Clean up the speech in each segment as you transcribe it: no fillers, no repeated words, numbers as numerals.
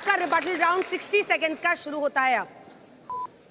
का rebuttal round 60 seconds का शुरू होता है अब।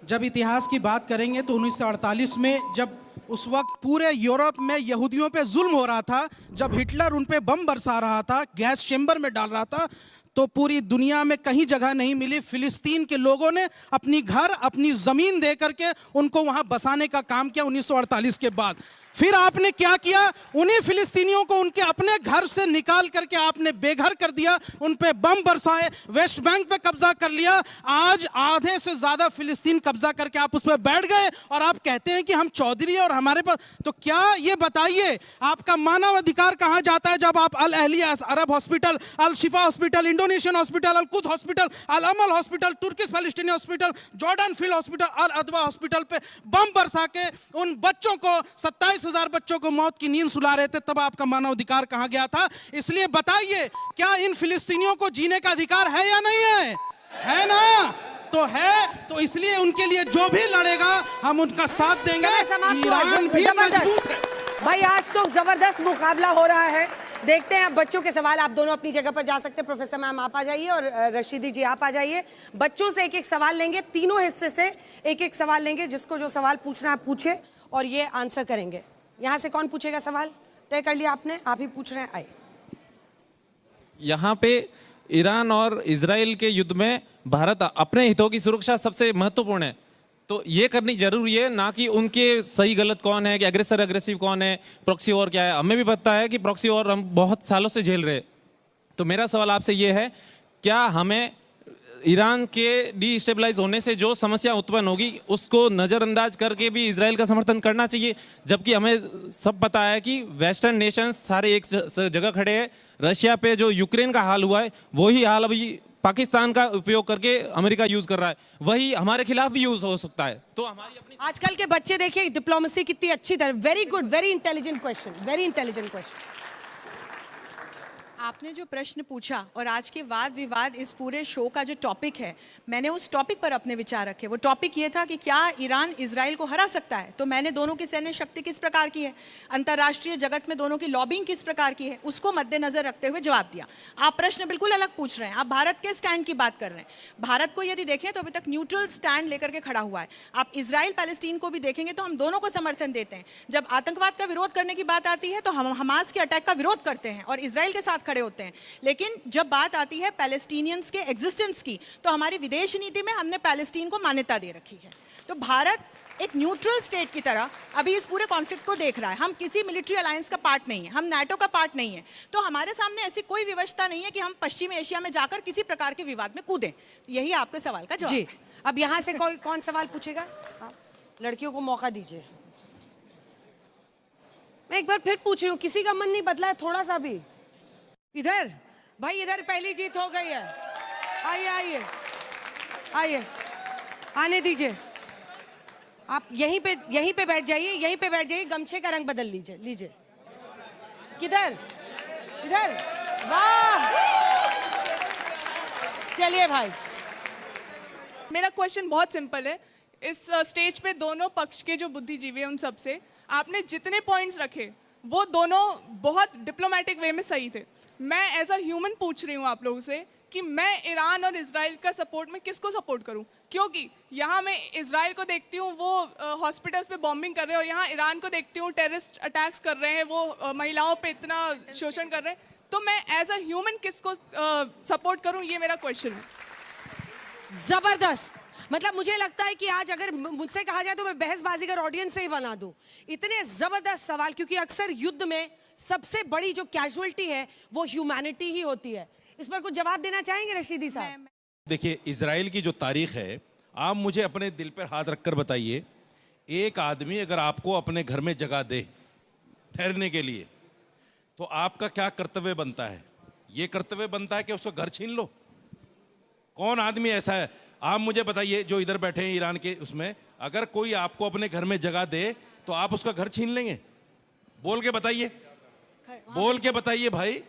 जब इतिहास की बात करेंगे तो 1948 में जब उस वक्त पूरे यूरोप में यहूदियों पे जुल्म हो रहा था, जब हिटलर उन पे बम बरसा रहा था, गैस चेंबर में डाल रहा था, तो पूरी दुनिया में कहीं जगह नहीं मिली। फिलिस्तीन के लोगों ने अपनी घर, अपनी जमीन दे करके उनको वहां बसाने का काम किया 1948 के बाद। फिर आपने क्या किया? उन्हीं फिलिस्तीनियों को उनके अपने घर से निकाल करके आपने बेघर कर दिया, उन पे बम बरसाए, वेस्ट बैंक पे कब्जा कर लिया। आज आधे से ज्यादा फिलिस्तीन कब्जा करके आप उस पर बैठ गए और आप कहते हैं कि हम चौधरी और हमारे पास। तो क्या ये बताइए आपका मानव अधिकार कहां जाता है जब आप अल अहलिया अरब हॉस्पिटल, अल शिफा hospital, Indonesian hospital, Al Quds hospital, Al Amal hospital, Turkish फलस्तीनी hospital, Jordan field hospital, Al Awda hospital पे बम बरसा के उन बच्चों को 27,000 बच्चों को मौत की नींद सुला रहे थे? तब आपका मानव अधिकार कहां गया था? इसलिए बताइए, क्या इन फिलिस्तीनियों को जीने का अधिकार है या नहीं है? है ना? तो है, तो इसलिए उनके लिए जो भी लड़ेगा हम उनका साथ देंगे। ईरान भी मजबूत है भाई। आज तो जबरदस्त मुकाबला हो रहा है। देखते हैं अब बच्चों के सवाल। आप दोनों अपनी जगह पर जा सकते हैं। प्रोफेसर मैम आप आ जाइए और रशीदी जी आप आ जाइए। बच्चों से एक एक सवाल लेंगे, तीनों हिस्से से एक एक सवाल लेंगे। जिसको जो सवाल पूछना है पूछे और ये आंसर करेंगे। यहाँ से कौन पूछेगा सवाल? तय कर लिया आपने? आप ही पूछ रहे हैं, आए। यहाँ पे ईरान और इजराइल के युद्ध में भारत अपने हितों की सुरक्षा सबसे महत्वपूर्ण है, तो ये करनी जरूरी है, ना कि उनके सही गलत कौन है, कि अग्रेसर अग्रेसिव कौन है, प्रॉक्सी वॉर क्या है। हमें भी पता है कि प्रॉक्सी वॉर हम बहुत सालों से झेल रहे। तो मेरा सवाल आपसे ये है, क्या हमें ईरान के डीस्टेबलाइज होने से जो समस्या उत्पन्न होगी उसको नज़रअंदाज करके भी इजराइल का समर्थन करना चाहिए? जबकि हमें सब पता है कि वेस्टर्न नेशंस सारे एक जगह खड़े हैं। रशिया पे जो यूक्रेन का हाल हुआ है वही हाल अभी पाकिस्तान का उपयोग करके अमेरिका यूज कर रहा है, वही हमारे खिलाफ भी यूज हो सकता है। तो हमारी अपनी आजकल के बच्चे देखिए डिप्लोमेसी कितनी अच्छी तरह। Very good, very intelligent question, very intelligent question. आपने जो प्रश्न पूछा और आज के वाद विवाद इस पूरे शो का जो टॉपिक है, मैंने उस टॉपिक पर अपने विचार रखे। वो टॉपिक ये था कि क्या ईरान इजराइल को हरा सकता है। तो मैंने दोनों की सैन्य शक्ति किस प्रकार की है, अंतर्राष्ट्रीय जगत में दोनों की लॉबिंग किस प्रकार की है, उसको मद्देनजर रखते हुए जवाब दिया। आप प्रश्न बिल्कुल अलग पूछ रहे हैं। आप भारत के स्टैंड की बात कर रहे हैं। भारत को यदि देखें तो अभी तक न्यूट्रल स्टैंड लेकर के खड़ा हुआ है। आप इजराइल पैलेस्टीन को भी देखेंगे तो हम दोनों को समर्थन देते हैं। जब आतंकवाद का विरोध करने की बात आती है तो हम हमास के अटैक का विरोध करते हैं और इजराइल के साथ खड़े होते हैं। लेकिन जब बात आती है पैलेस्टीनियंस के एग्जिस्टेंस की, तो हमारी विदेश नीति में हमने पैलेस्टीन को मान्यता दे रखी है। तो भारत एक न्यूट्रल स्टेट की तरह अभी इस पूरे कॉन्फ्लिक्ट को देख रहा है। हम किसी मिलिट्री अलायंस का पार्ट नहीं है, हम नाटो का पार्ट नहीं है। तो हमारे सामने ऐसी कोई विवशता नहीं है कि हम पश्चिमी एशिया में जाकर किसी प्रकार के विवाद में कूदें। यही आपके सवाल का जवाब जी। अब यहाँ से कोई कौन सवाल पूछेगा? लड़कियों को मौका दीजिए। मैं एक बार फिर पूछ रही हूँ, किसी का मन नहीं बदला है थोड़ा सा भी? इधर भाई, इधर पहली जीत हो गई है। आइए आइए आइए, आने दीजिए। आप यहीं पे बैठ जाइए, यहीं पे बैठ जाइए। गमछे का रंग बदल लीजिए, लीजिए। किधर? इधर। वाह, चलिए भाई। मेरा क्वेश्चन बहुत सिंपल है। इस स्टेज पे दोनों पक्ष के जो बुद्धिजीवी हैं उन सब से आपने जितने पॉइंट्स रखे वो दोनों बहुत डिप्लोमेटिक वे में सही थे। मैं एज अ ह्यूमन पूछ रही हूँ आप लोगों से कि मैं ईरान और इजराइल का सपोर्ट में किसको सपोर्ट करूँ? क्योंकि यहाँ मैं इजराइल को देखती हूँ वो हॉस्पिटल्स पे बॉम्बिंग कर रहे हैं, और यहाँ ईरान को देखती हूँ टेररिस्ट अटैक्स कर रहे हैं, वो महिलाओं पे इतना शोषण कर रहे हैं। तो मैं एज अ ह्यूमन किसको सपोर्ट करूँ, ये मेरा क्वेश्चन है। जबरदस्त। मतलब मुझे लगता है कि आज अगर मुझसे कहा जाए तो मैं बहसबाजी कर ऑडियंस से ही बना दूं। इतने जबरदस्त सवाल, क्योंकि अक्सर युद्ध में सबसे बड़ी जो कैजुअलिटी है वो ह्यूमैनिटी ही होती है। इस पर कुछ जवाब देना चाहेंगे रशीदी साहब? देखिए, इजराइल की जो तारीख है, आप मुझे अपने दिल पर हाथ रखकर बताइए, एक आदमी अगर आपको अपने घर में जगह दे ठहरने के लिए, तो आपका क्या कर्तव्य बनता है? ये कर्तव्य बनता है कि उसको घर छीन लो? कौन आदमी ऐसा है? आप मुझे बताइए, जो इधर बैठे हैं ईरान के उसमें, अगर कोई आपको अपने घर में जगह दे तो आप उसका घर छीन लेंगे? बोल के बताइए, बोल के बताइए भाई।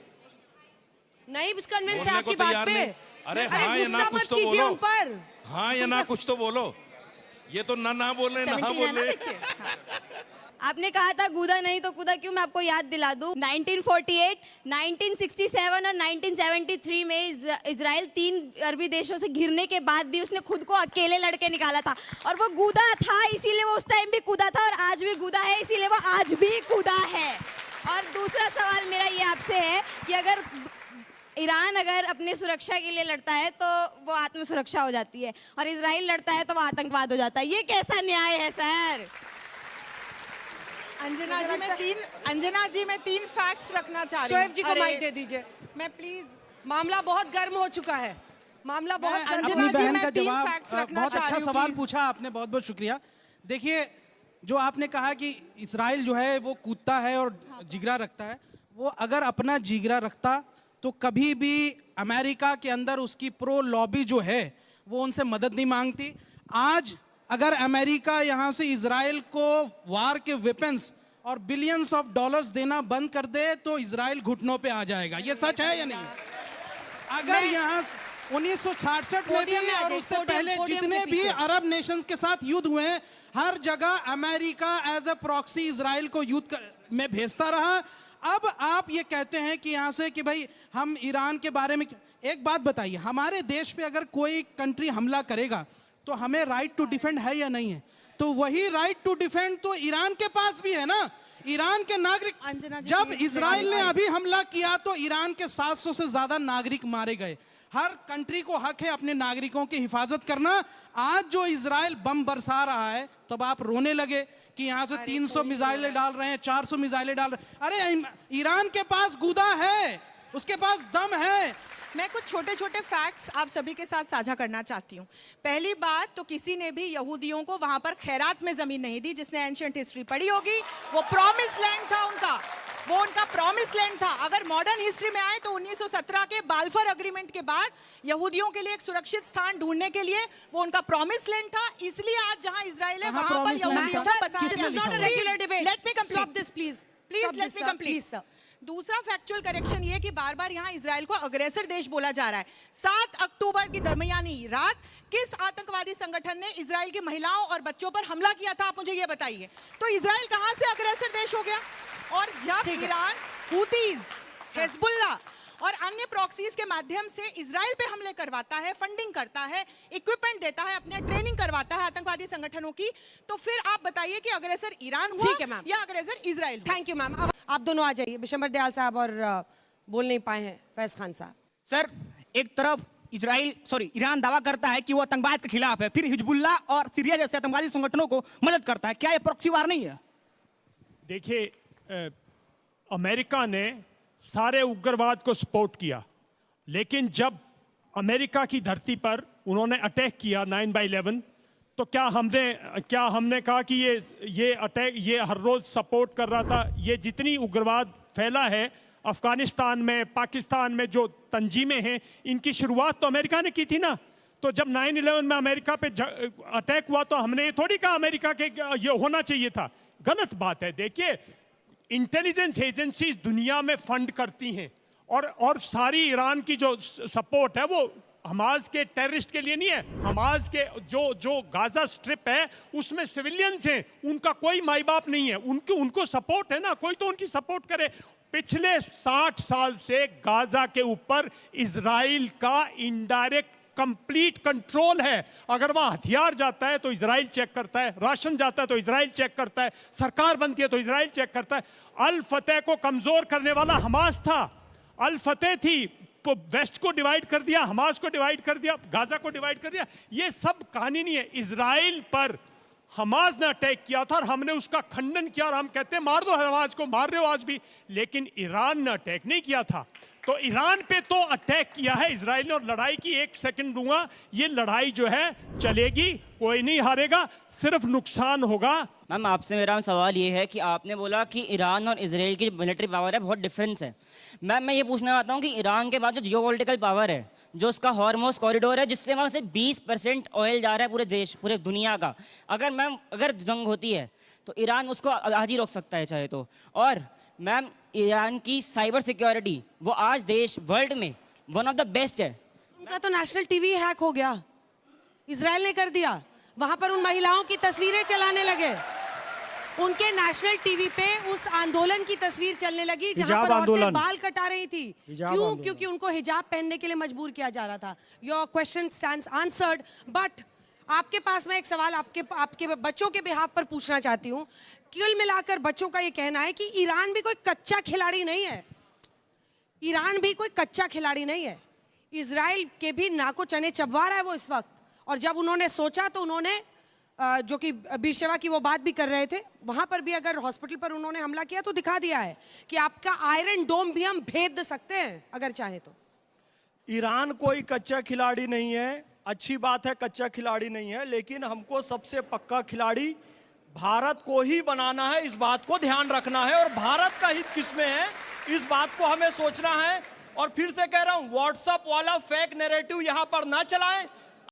नहीं कन्विंस है आपकी बात पे। अरे हाँ या ना कुछ तो बोलो। पर हाँ या ना कुछ तो बोलो। ये तो ना बोल रहे, ना बोल रहे। आपने कहा था कूदा नहीं तो कूदा क्यों, मैं आपको याद दिला दूं 1948, 1967 और 1973 में इजराइल 3 अरबी देशों से घिरने के बाद भी उसने खुद को अकेले लड़के निकाला था और वो कूदा था, इसीलिए वो उस टाइम भी कूदा था और आज भी कूदा है, इसीलिए वो आज भी कूदा है। और दूसरा सवाल मेरा ये आपसे है कि अगर ईरान अगर अपनी सुरक्षा के लिए लड़ता है तो वो आत्म सुरक्षा हो जाती है और इजराइल लड़ता है तो वो आतंकवाद हो जाता है, ये कैसा न्याय है सर? अंजना जी मैं तीन फैक्ट्स रखना चाह रही हूँ। शोएब जी को माइक दे दीजिए। मैं प्लीज, मामला बहुत गर्म हो चुका है, मामला बहुत गर्म। अंजना अपनी जी, बहन मैं का 3 जवाब facts रखना बहुत चाह अच्छा रही हूँ, सवाल please। पूछा आपने, बहुत बहुत शुक्रिया। देखिए, जो आपने कहा कि इजराइल जो है वो कूदता है और जिगरा रखता है, वो अगर अपना जिगरा रखता तो कभी भी अमेरिका के अंदर उसकी प्रो लॉबी जो है वो उनसे मदद नहीं मांगती। आज अगर अमेरिका यहाँ से इजराइल को वार के वेपन्स और बिलियंस ऑफ डॉलर्स देना बंद कर दे तो इजराइल घुटनों पे आ जाएगा। ये सच है या नहीं? अगर यहाँ 1966 में भी और उससे पहले जितने भी अरब नेशंस के साथ युद्ध हुए हैं, हर जगह America as a proxy Israel को युद्ध में भेजता रहा। अब आप ये कहते हैं कि यहाँ से कि भाई हम ईरान के बारे में, एक बात बताइए, हमारे देश पे अगर कोई कंट्री हमला करेगा तो हमें राइट टू डिफेंड है या नहीं है? तो वही राइट टू डिफेंड तो ईरान के पास भी है ना। ईरान के नागरिक, जब इजराइल ने अभी हमला किया तो ईरान के 700 से ज्यादा नागरिक मारे गए। हर कंट्री को हक है अपने नागरिकों की हिफाजत करना। आज जो इजराइल बम बरसा रहा है तब आप रोने लगे कि यहाँ से 300 मिसाइलें डाल रहे हैं, 400 मिसाइलें डाल रहे हैं। अरे ईरान के पास गुदा है, उसके पास दम है। मैं कुछ छोटे छोटे फैक्ट्स आप सभी के साथ साझा करना चाहती हूँ। पहली बात तो किसी ने भी यहूदियों को वहां पर खैरात में जमीन नहीं दी। जिसने एंशिएंट हिस्ट्री पढ़ी होगी, वो प्रॉमिस लैंड था उनका, वो उनका प्रॉमिस लैंड था। अगर मॉडर्न हिस्ट्री में आए तो 1917 के बाल्फर अग्रीमेंट के बाद यहूदियों के लिए एक सुरक्षित स्थान ढूंढने के लिए वो उनका प्रॉमिस लैंड था। इसलिए आज जहां इजराइल है वहां पर यहूदियों को बसाया। Let me complete, please let me complete. दूसरा फैक्चुअल करेक्शन ये कि बार बार यहाँ इजराइल को अग्रेसर देश बोला जा रहा है। 7 अक्टूबर की दरमियानी रात किस आतंकवादी संगठन ने इजराइल की महिलाओं और बच्चों पर हमला किया था, आप मुझे ये बताइए। तो इजराइल कहां से अग्रेसर देश हो गया? और जब ईरान, हुतीज, हिजबुल्लाह और अन्य प्रॉक्सीज के माध्यम से इजराइल पे हमले करवाता है, फंडिंग करता है, इक्विपमेंट देता है, अपने ट्रेनिंग करवाता है आतंकवादी संगठनों की, तो फिर आप बताइए कि अग्रेसर ईरान हुआ या अग्रेसर इजराइल? Thank you ma'am. आप दोनों आ जाइए। बिशंबर दयाल साहब और बोल नहीं पाए हैं फैज खान साहब। सर, एक तरफ ईरान दावा करता है कि वो आतंकवाद के खिलाफ है, फिर हिजबुल्लाह और सीरिया जैसे आतंकवादी संगठनों को मदद करता है। क्या ये प्रॉक्सी वार नहीं है? देखिए, अमेरिका ने सारे उग्रवाद को सपोर्ट किया, लेकिन जब अमेरिका की धरती पर उन्होंने अटैक किया 9/11, तो क्या हमने कहा कि ये अटैक ये हर रोज सपोर्ट कर रहा था? ये जितनी उग्रवाद फैला है अफगानिस्तान में, पाकिस्तान में, जो तंजीमें हैं, इनकी शुरुआत तो अमेरिका ने की थी ना। तो जब 9/11 में अमेरिका पे अटैक हुआ तो हमने ये थोड़ी कहा अमेरिका के ये होना चाहिए था। गलत बात है। देखिए, इंटेलिजेंस एजेंसीज दुनिया में फंड करती हैं और सारी ईरान की जो सपोर्ट है वो हमास के टेररिस्ट के लिए नहीं है। हमास के जो गाजा स्ट्रिप है उसमें सिविलियंस हैं, उनका कोई माई बाप नहीं है, उनको सपोर्ट है ना, कोई तो उनकी सपोर्ट करे। पिछले 60 साल से गाजा के ऊपर इजराइल का इनडायरेक्ट कंप्लीट कंट्रोल है। अगर वहां हथियार जाता है तो इजराइल चेक करता है, राशन जाता है तो इजराइल चेक करता है, सरकार बनती है तो इजराइल चेक करता है। अल फतेह को कमजोर करने वाला हमास था। अल फतेह थी तो वेस्ट को डिवाइड कर दिया, हमास को डिवाइड कर दिया, गाजा को डिवाइड कर दिया। ये सब कहानी नहीं है। इजराइल पर हमास ने अटैक किया था और हमने उसका खंडन किया और हम कहते हैं मार दो हमास को, मार रहे हो आज भी, लेकिन ईरान ने अटैक नहीं किया था। तो ईरान पे तो अटैक किया है इजराइल ने। और लड़ाई की 1 सेकंड दूंगा, ये लड़ाई जो है चलेगी, कोई नहीं हारेगा, सिर्फ नुकसान होगा। मैम, आपसे मेरा सवाल ये है कि आपने बोला कि ईरान और इजराइल की मिलिट्री पावर है बहुत डिफरेंस है। मैम, मैं ये पूछना चाहता हूँ कि ईरान के बाद जो जियोपॉलिटिकल पावर है, जो उसका हॉर्मोस कॉरिडोर है, जिससे वहाँ से 20% ऑयल जा रहा है पूरे दुनिया का, अगर जंग होती है तो ईरान उसको आज ही रोक सकता है चाहे तो। और मैम, ईरान की साइबर सिक्योरिटी, वो आज देश वर्ल्ड में वन ऑफ द बेस्ट है। उनका तो नेशनल टीवी हैक हो गया, इजराइल ने कर दिया। वहां पर उन महिलाओं की तस्वीरें चलाने लगे। उनके नेशनल टीवी पे उस आंदोलन की तस्वीर चलने लगी जहां हिजाब पर औरतें आंदोलन। बाल कटा रही थी। हिजाब क्यों? आंदोलन। क्योंकि उनको हिजाब पहनने के लिए मजबूर किया जा रहा था। Your question stands answered, but आपके पास मैं एक सवाल आपके बच्चों के बिहाफ पर पूछना चाहती हूँ। कुल मिलाकर बच्चों का ये कहना है कि ईरान भी कोई कच्चा खिलाड़ी नहीं है। ईरान भी कोई कच्चा खिलाड़ी नहीं है। इजराइल के भी नाको चने चबवा रहा है वो इस वक्त। और जब उन्होंने सोचा तो उन्होंने जो कि बीरशेवा की वो बात भी कर रहे थे, वहां पर भी अगर हॉस्पिटल पर उन्होंने हमला किया तो दिखा दिया है कि आपका आयरन डोम भी हम भेद सकते हैं अगर चाहे तो। ईरान कोई कच्चा खिलाड़ी नहीं है। अच्छी बात है कच्चा खिलाड़ी नहीं है, लेकिन हमको सबसे पक्का खिलाड़ी भारत को ही बनाना है। इस बात को ध्यान रखना है और भारत का हित किसमें है इस बात को हमें सोचना है। और फिर से कह रहा हूं, व्हाट्सएप वाला फेक नैरेटिव यहां पर ना चलाएं।